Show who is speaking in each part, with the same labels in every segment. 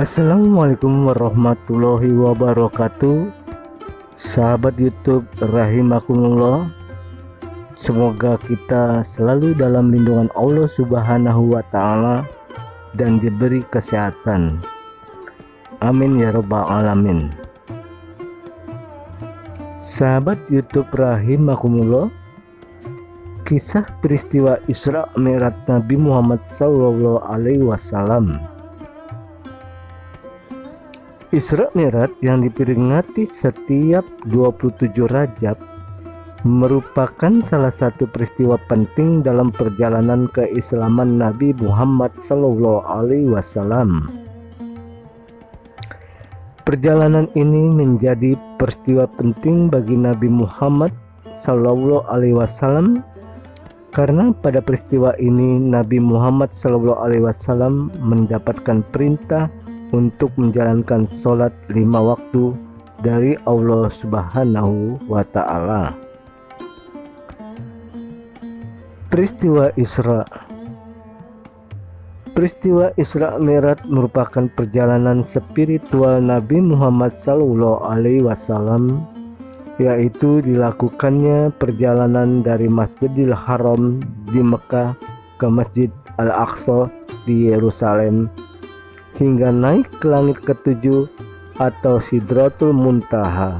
Speaker 1: Assalamualaikum warahmatullahi wabarakatuh. Sahabat YouTube rahimakumullah. Semoga kita selalu dalam lindungan Allah Subhanahu wa taala dan diberi kesehatan. Amin ya rabbal alamin. Sahabat YouTube rahimakumullah, kisah peristiwa Isra Mi'raj Nabi Muhammad sallallahu alaihi wasallam. Isra Mi'raj yang diperingati setiap 27 Rajab merupakan salah satu peristiwa penting dalam perjalanan keislaman Nabi Muhammad sallallahu alaihi wasallam. Perjalanan ini menjadi peristiwa penting bagi Nabi Muhammad sallallahu alaihi wasallam karena pada peristiwa ini Nabi Muhammad sallallahu alaihi wasallam mendapatkan perintah untuk menjalankan sholat 5 waktu dari Allah Subhanahu wa ta'ala. Peristiwa Isra Mi'raj merupakan perjalanan spiritual Nabi Muhammad sallallahu alaihi wasallam, yaitu dilakukannya perjalanan dari Masjidil Haram di Mekah ke Masjid Al-Aqsa di Yerusalem hingga naik ke langit ketujuh atau Sidratul Muntaha.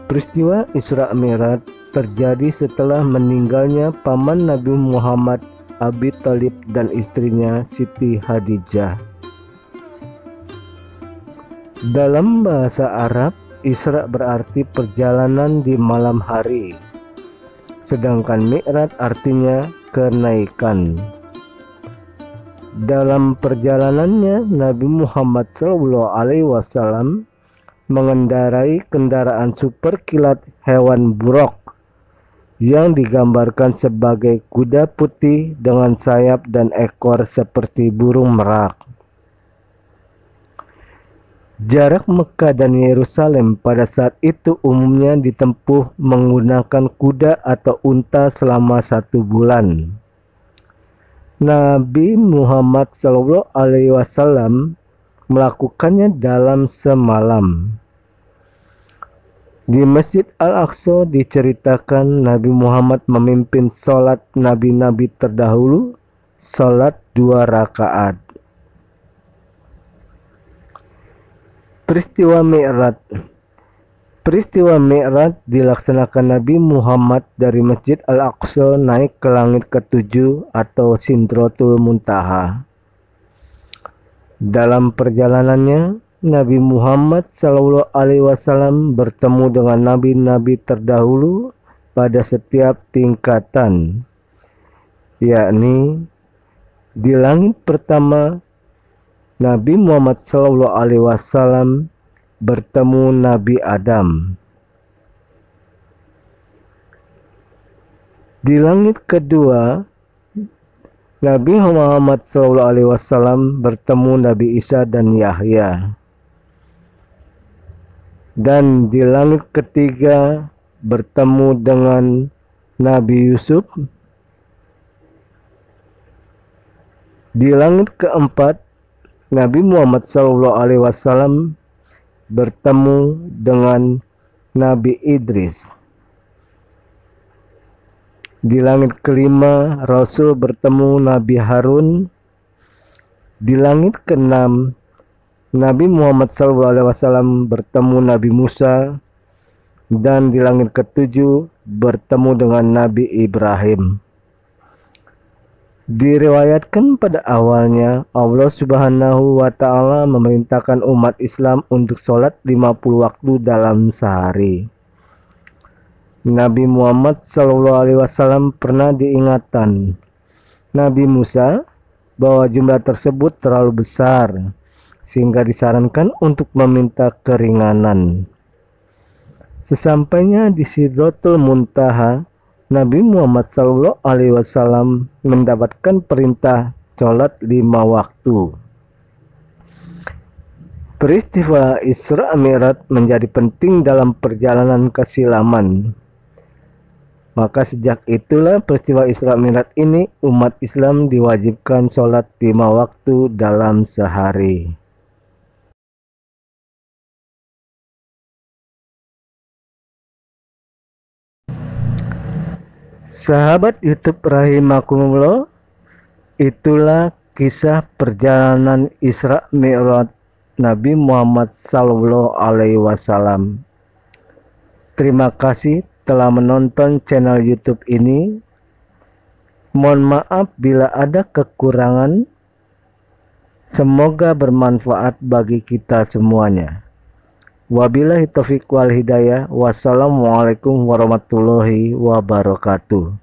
Speaker 1: Peristiwa Isra Mi'raj terjadi setelah meninggalnya paman Nabi Muhammad, Abi Thalib, dan istrinya Siti Khadijah. Dalam bahasa Arab, Isra berarti perjalanan di malam hari, sedangkan Mi'raj artinya kenaikan. Dalam perjalanannya, Nabi Muhammad SAW mengendarai kendaraan super kilat hewan buruk yang digambarkan sebagai kuda putih dengan sayap dan ekor seperti burung merak. Jarak Mekah dan Yerusalem pada saat itu umumnya ditempuh menggunakan kuda atau unta selama 1 bulan. Nabi Muhammad SAW melakukannya dalam semalam. Di Masjid Al-Aqsa diceritakan Nabi Muhammad memimpin sholat nabi-nabi terdahulu, sholat 2 rakaat. Peristiwa Mi'raj dilaksanakan Nabi Muhammad dari Masjid Al-Aqsa naik ke langit ke-7 atau Sidratul Muntaha. Dalam perjalanannya, Nabi Muhammad SAW bertemu dengan nabi-nabi terdahulu pada setiap tingkatan, yakni di langit pertama Nabi Muhammad SAW bertemu Nabi Adam. Di langit kedua, Nabi Muhammad SAW bertemu Nabi Isa dan Yahya. Dan di langit ketiga bertemu dengan Nabi Yusuf. Di langit keempat, Nabi Muhammad SAW bertemu dengan Nabi Idris. Di langit kelima, Rasul bertemu Nabi Harun. Di langit keenam, Nabi Muhammad SAW bertemu Nabi Musa. Dan di langit ketujuh bertemu dengan Nabi Ibrahim. Diriwayatkan pada awalnya Allah Subhanahu wa ta'ala memerintahkan umat Islam untuk sholat 50 waktu dalam sehari. Nabi Muhammad SAW pernah diingatkan Nabi Musa bahwa jumlah tersebut terlalu besar sehingga disarankan untuk meminta keringanan. Sesampainya di Sidratul Muntaha, Nabi Muhammad SAW mendapatkan perintah sholat 5 waktu. Peristiwa Isra Mi'raj menjadi penting dalam perjalanan keislaman. Maka sejak itulah peristiwa Isra Mi'raj ini umat Islam diwajibkan sholat 5 waktu dalam sehari. Sahabat YouTube rahimakumullah, itulah kisah perjalanan Isra Mi'raj Nabi Muhammad SAW. Terima kasih telah menonton channel YouTube ini. Mohon maaf bila ada kekurangan. Semoga bermanfaat bagi kita semuanya. Wabillahi taufiq wal hidayah. Wassalamualaikum warahmatullahi wabarakatuh.